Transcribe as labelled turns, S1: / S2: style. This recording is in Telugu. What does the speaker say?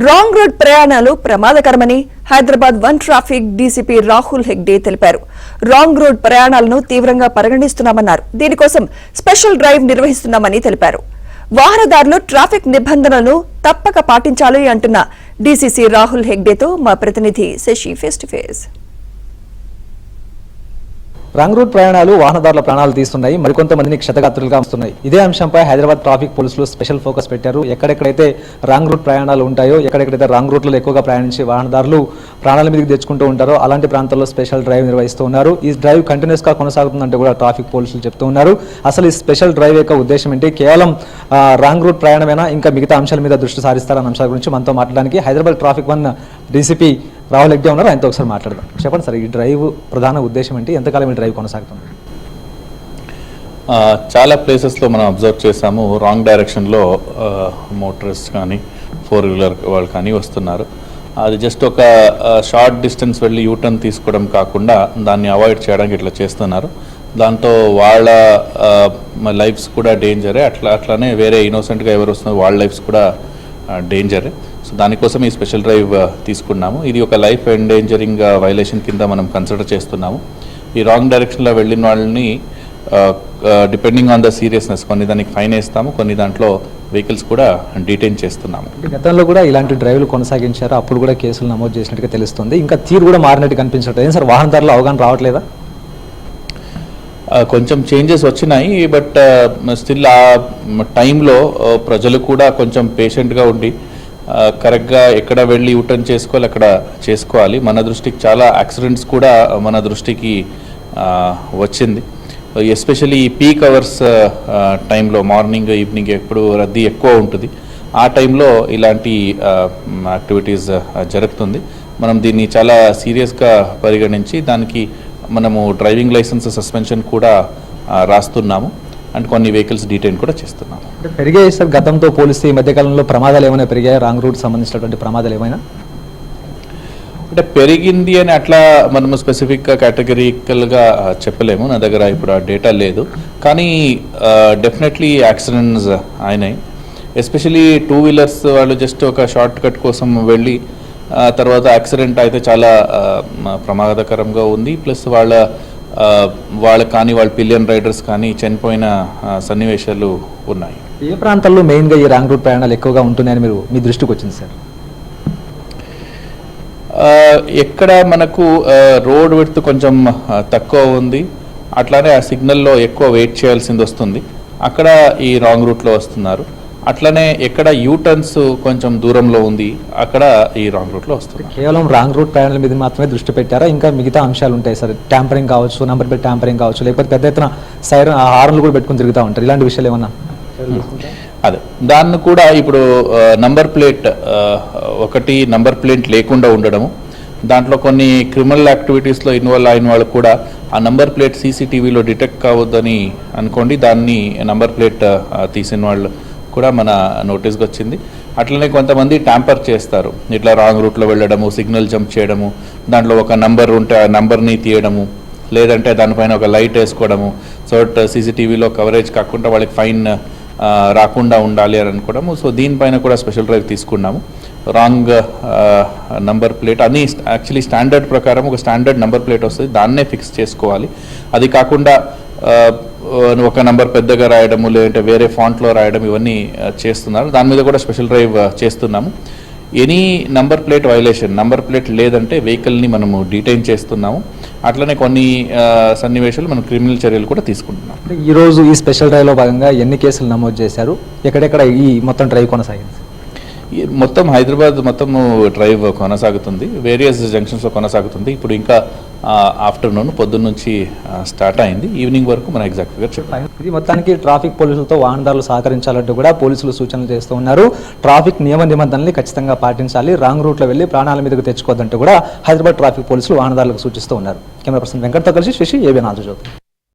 S1: రాంగ్ రోడ్ ప్రయాణాలు ప్రమాదకరమని Hyderabad one traffic DCP Rahul Hegde తెలిపారు. రాంగ్ రోడ్ ప్రయాణాలను తీవ్రంగా పరిగణిస్తున్నామన్నారు. దీనికోసం స్పెషల్ డ్రైవ్ నిర్వహిస్తున్నామని తెలిపారు. వాహనదారులు ట్రాఫిక్ నిబంధనలను తప్పక పాటించాలి అంటున్న డీసీసీ రాహుల్ హెగ్డేతో మా ప్రతినిధి Shashi face to face.
S2: Wrong route ప్రయాణాలు వాహనదారుల ప్రాణాలు తీస్తున్నాయి, మరికొంతమందిని క్షతగాత్రులుగా వస్తున్నాయి. ఇదే అంశంపై హైదరాబాద్ ట్రాఫిక్ పోలీసులు స్పెషల్ ఫోకస్ పెట్టారు. ఎక్కడెక్కడైతే రాంగ్ రూట్ ప్రయాణాలు ఉంటాయో, ఎక్కడెక్కడైతే రాంగ్ రూట్లో ఎక్కువగా ప్రయాణించి వాహనదారులు ప్రాణాల మీదకి తెచ్చుకుంటూ ఉంటారో అలాంటి ప్రాంతాల్లో స్పెషల్ డ్రైవ్ నిర్వహిస్తూ ఉన్నారు. ఈ డ్రైవ్ కంటిన్యూస్గా కొనసాగుతుందంటే కూడా ట్రాఫిక్ పోలీసులు చెప్తూ ఉన్నారు. అసలు ఈ స్పెషల్ డ్రైవ్ యొక్క ఉద్దేశం ఏంటి, కేవలం రాంగ్ రూట్ ప్రయాణమేనా, ఇంకా మిగతా అంశాల మీద దృష్టి సారిస్తారన్న అంశాల గురించి మనతో మాట్లాడడానికి Hyderabad traffic one DCP Rahul Hegde ఉన్నారు. ఆయనతో ఒకసారి మాట్లాడదాం. చెప్పండి సార్, ఈ డ్రైవ్ ప్రధాన ఉద్దేశం ఏంటి, ఎంతకాలం ఈ డ్రైవ్ కొనసాగుతుంది?
S3: చాలా ప్లేసెస్లో మనం అబ్జర్వ్ చేసాము, రాంగ్ డైరెక్షన్లో మోటరిస్ట్ కానీ ఫోర్ వీలర్ వాళ్ళు కానీ వస్తున్నారు. అది జస్ట్ ఒక షార్ట్ డిస్టెన్స్ వెళ్ళి యూటర్న్ తీసుకోవడం కాకుండా దాన్ని అవాయిడ్ చేయడానికి ఇట్లా చేస్తున్నారు. దాంతో వాళ్ళ లైఫ్స్ కూడా డేంజరే, అట్లానే వేరే ఇన్నోసెంట్గా ఎవరు వస్తున్నారో వాళ్ళ లైఫ్స్ కూడా డేంజరే. సో దానికోసం ఈ స్పెషల్ డ్రైవ్ తీసుకున్నాము. ఇది ఒక లైఫ్ ఎండేంజరింగ్ వైలేషన్ కింద మనం కన్సిడర్ చేస్తున్నాము. ఈ రాంగ్ డైరెక్షన్లో వెళ్ళిన వాళ్ళని డిపెండింగ్ ఆన్ ద సీరియస్నెస్ కొన్ని దానికి ఫైన్ వేస్తాము, కొన్ని దాంట్లో వెహికల్స్ కూడా డీటైన్ చేస్తున్నాము.
S2: గతంలో కూడా ఇలాంటి డ్రైవ్లు కొనసాగించారు, అప్పుడు కూడా కేసులు నమోదు చేసినట్టుగా తెలుస్తుంది. ఇంకా తీరు కూడా మారినట్టు కనిపించట్లేదు. ఏం సార్, వాహనదారులు అవగాహన రావట్లేదా?
S3: కొంచెం చేంజెస్ వచ్చినాయి, బట్ స్టిల్ ఆ టైంలో ప్రజలు కూడా కొంచెం పేషెంట్గా ఉండి కరెక్ట్గా ఎక్కడ వెళ్ళి యూటర్న్ చేసుకోవాలి అక్కడ చేసుకోవాలి. మన దృష్టికి చాలా యాక్సిడెంట్స్ కూడా మన దృష్టికి వచ్చింది. ఎస్పెషల్లీ ఈ పీక్ అవర్స్ టైంలో మార్నింగ్ ఈవినింగ్ ఎప్పుడు రద్దీ ఎక్కువ ఉంటుంది, ఆ టైంలో ఇలాంటి యాక్టివిటీస్ జరుగుతుంది. మనం దీన్ని చాలా సీరియస్గా పరిగణించి దానికి మనము డ్రైవింగ్ లైసెన్స్ సస్పెన్షన్ కూడా రాస్తున్నాము అండ్ కొన్ని వెహికల్స్ డీటైన్ కూడా చేస్తున్నాము.
S2: పెరిగాయి సార్ గతంతో పోలిస్తే ఈ మధ్యకాలంలో ప్రమాదాలు ఏమైనా పెరిగాయి? రాంగ్ రూట్ సంబంధించినటువంటి ప్రమాదాలు ఏమైనా
S3: అంటే పెరిగింది అని అట్లా మనము స్పెసిఫిక్గా కేటగిరికల్గా చెప్పలేము, నా దగ్గర ఇప్పుడు ఆ డేటా లేదు. కానీ డెఫినెట్లీ యాక్సిడెంట్స్ అయినాయి. ఎస్పెషలీ టూ వీలర్స్ వాళ్ళు జస్ట్ ఒక షార్ట్ కట్ కోసం వెళ్ళి తర్వాత యాక్సిడెంట్ అయితే చాలా ప్రమాదకరంగా ఉంది. ప్లస్ వాళ్ళ కానీ వాళ్ళ పిలియన్ రైడర్స్ కానీ చనిపోయిన సన్నివేశాలు ఉన్నాయి.
S2: ఏ ప్రాంతాల్లో మెయిన్గా ఈ రాంగ్ రూట్ ప్రయాణాలు ఎక్కువగా ఉంటున్నాయని మీ దృష్టికి వచ్చింది సార్?
S3: ఎక్కడ మనకు రోడ్ విడ్త్ కొంచెం తక్కువ ఉంది, అట్లానే ఆ సిగ్నల్లో ఎక్కువ వెయిట్ చేయాల్సింది వస్తుంది, అక్కడ ఈ రాంగ్ రూట్లో వస్తున్నారు. అట్లనే ఎక్కడ యూటర్న్స్ కొంచెం దూరంలో ఉంది అక్కడ ఈ రాంగ్ రూట్లో వస్తుంది.
S2: కేవలం రాంగ్ రూట్ ప్రయాణాల మీద మాత్రమే దృష్టి పెట్టారా? ఇంకా మిగతా అంశాలు ఉంటాయి సార్, ట్యాంపరింగ్ కావచ్చు, నంబర్ ప్లేట్ ట్యాంపరింగ్ కావచ్చు, లేకపోతే పెద్ద ఎత్తున సైరన్ హార్న్లు కూడా పెట్టుకుని తిరుగుతూ ఉంటారు, ఇలాంటి విషయాలు ఏమన్నా?
S3: అదే దాన్ని కూడా ఇప్పుడు నంబర్ ప్లేట్ ఒకటి నంబర్ ప్లేట్ లేకుండా ఉండడము, దాంట్లో కొన్ని క్రిమినల్ యాక్టివిటీస్లో ఇన్వాల్వ్ అయిన వాళ్ళు కూడా ఆ నంబర్ ప్లేట్ సీసీటీవీలో డిటెక్ట్ కావద్దని అనుకోండి, దాన్ని నంబర్ ప్లేట్ తీసిన వాళ్ళు కూడా మన నోటీస్కి వచ్చింది. అట్లనే కొంతమంది ట్యాంపర్ చేస్తారు, ఇట్లా రాంగ్ రూట్లో వెళ్ళడము, సిగ్నల్ జంప్ చేయడము, దాంట్లో ఒక నంబర్ ఉంటే ఆ నంబర్ని తీయడము, లేదంటే దానిపైన ఒక లైట్ వేసుకోవడము, సో సీసీటీవీలో కవరేజ్ కాకుండా వాళ్ళకి ఫైన్ రాకుండా ఉండాలి అని అనుకోవడము. సో దీనిపైన కూడా స్పెషల్ డ్రైవ్ తీసుకున్నాము. రాంగ్ నంబర్ ప్లేట్ అన్ని యాక్చువల్లీ స్టాండర్డ్ ప్రకారం ఒక స్టాండర్డ్ నంబర్ ప్లేట్ వస్తుంది, దాన్నే ఫిక్స్ చేసుకోవాలి. అది కాకుండా ఒక నంబర్ పెద్దగా రాయడము, లేదంటే వేరే ఫాంట్లో రాయడం, ఇవన్నీ చేస్తున్నారు. దాని మీద కూడా స్పెషల్ డ్రైవ్ చేస్తున్నాము. Any number plate violation, number plate లేదంటే వెహికల్ని మనము డీటైన్ చేస్తున్నాము. అట్లనే కొన్ని సన్నివేశాలు మనం క్రిమినల్ చర్యలు కూడా తీసుకుంటున్నాం.
S2: ఈరోజు ఈ స్పెషల్ డ్రైవ్లో భాగంగా ఎన్ని కేసులు నమోదు చేశారు? ఎక్కడెక్కడ ఈ మొత్తం డ్రైవ్ కొనసాగింది?
S3: మొత్తం హైదరాబాద్ మొత్తము డ్రైవ్ కొనసాగుతుంది, వేరియస్ జంక్షన్స్లో కొనసాగుతుంది. ఇప్పుడు ఇంకా ఆఫ్టర్నూన్ పొద్దున్న నుంచి స్టార్ట్ అయింది, ఈవినింగ్ వరకు మనం ఎగ్జాక్ట్గా చెప్పాలి.
S2: ఇది మొత్తానికి ట్రాఫిక్ పోలీసులతో వాహనదారులు సహకరించాలంటూ కూడా పోలీసులు సూచనలు చేస్తూ ఉన్నారు. ట్రాఫిక్ నియమ నిబంధనల్ని ఖచ్చితంగా పాటించాలి, రాంగ్ రూట్లో వెళ్ళి ప్రాణాల మీదకు తెచ్చుకోవద్దంటూ కూడా హైదరాబాద్ ట్రాఫిక్ పోలీసులు వాహనదారులకు సూచిస్తూ ఉన్నారు. కెమెరా పర్సన్ వెంకట్తో కలిసి శశి, ఏబిఎన్ ఆంధ్రజ్యోతి.